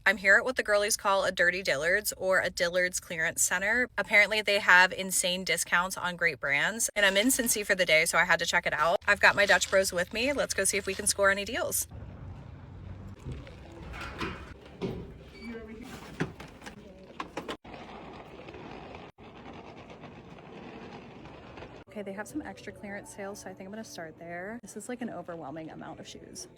I'm here at what the girlies call a Dirty Dillard's or a Dillard's clearance center. Apparently they have insane discounts on great brands, and I'm in Cincy for the day, so I had to check it out. I've got my Dutch bros with me. Let's go see if we can score any deals. Okay, they have some extra clearance sales, so I think I'm gonna start there. This is like an overwhelming amount of shoes.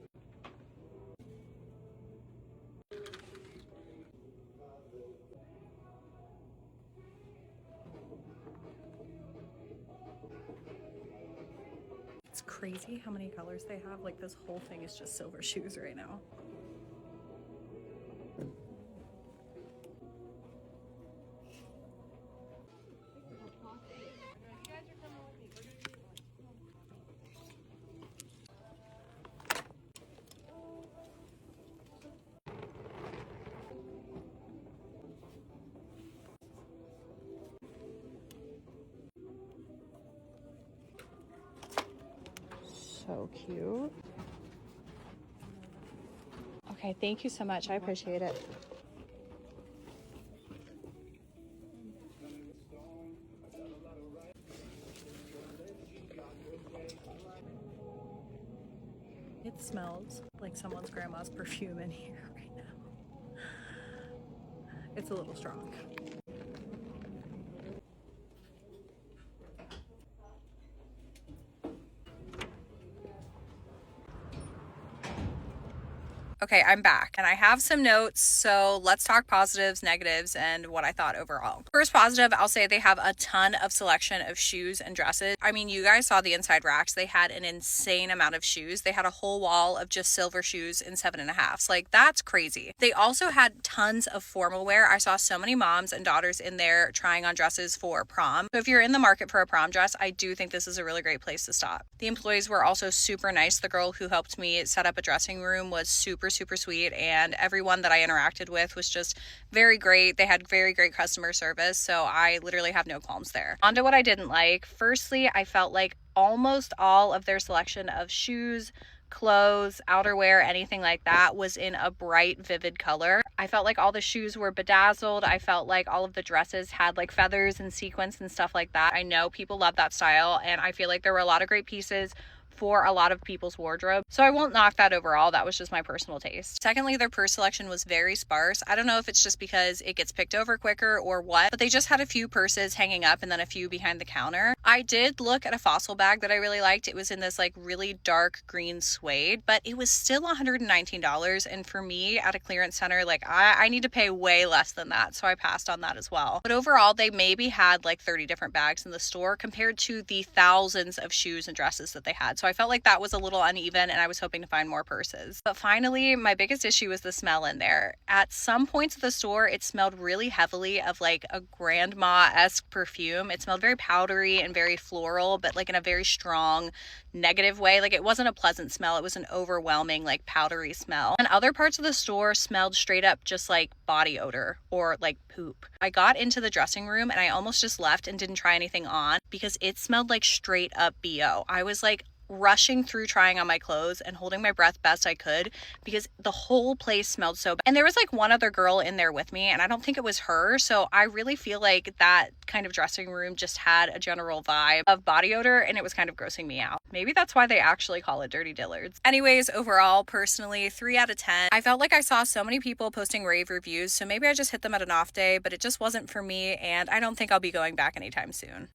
It's crazy how many colors they have. Like this whole thing is just silver shoes right now. So cute. Okay, thank you so much. I appreciate it. It smells like someone's grandma's perfume in here right now. It's a little strong. Okay, I'm back and I have some notes, so let's talk positives, negatives, and what I thought overall. First positive, I'll say they have a ton of selection of shoes and dresses. I mean, you guys saw the inside racks. They had an insane amount of shoes. They had a whole wall of just silver shoes in 7.5s. Like, that's crazy. They also had tons of formal wear. I saw so many moms and daughters in there trying on dresses for prom. So if you're in the market for a prom dress, I do think this is a really great place to stop. The employees were also super nice. The girl who helped me set up a dressing room was super sweet, and everyone that I interacted with was just very great. They had very great customer service, so I literally have no qualms there. On to what I didn't like. Firstly, I felt like almost all of their selection of shoes, clothes, outerwear, anything like that was in a bright, vivid color. I felt like all the shoes were bedazzled. I felt like all of the dresses had like feathers and sequins and stuff like that. I know people love that style, and I feel like there were a lot of great pieces for a lot of people's wardrobe. So I won't knock that overall. That was just my personal taste. Secondly, their purse selection was very sparse. I don't know if it's just because it gets picked over quicker or what, but they just had a few purses hanging up and then a few behind the counter. I did look at a Fossil bag that I really liked. It was in this like really dark green suede, but it was still $119. And for me at a clearance center, like I need to pay way less than that. So I passed on that as well. But overall, they maybe had like 30 different bags in the store compared to the thousands of shoes and dresses that they had. So I felt like that was a little uneven, and I was hoping to find more purses. But finally, my biggest issue was the smell in there. At some points of the store, it smelled really heavily of like a grandma-esque perfume. It smelled very powdery and very floral, but like in a very strong negative way. Like it wasn't a pleasant smell. It was an overwhelming like powdery smell. And other parts of the store smelled straight up just like body odor or like poop. I got into the dressing room and I almost just left and didn't try anything on because it smelled like straight up BO. I was like rushing through trying on my clothes and holding my breath best I could because the whole place smelled so bad. And there was like one other girl in there with me, and I don't think it was her. So I really feel like that kind of dressing room just had a general vibe of body odor, and it was kind of grossing me out. Maybe that's why they actually call it Dirty Dillard's. Anyways, overall, personally, 3 out of 10. I felt like I saw so many people posting rave reviews, so maybe I just hit them at an off day, but it just wasn't for me, and I don't think I'll be going back anytime soon.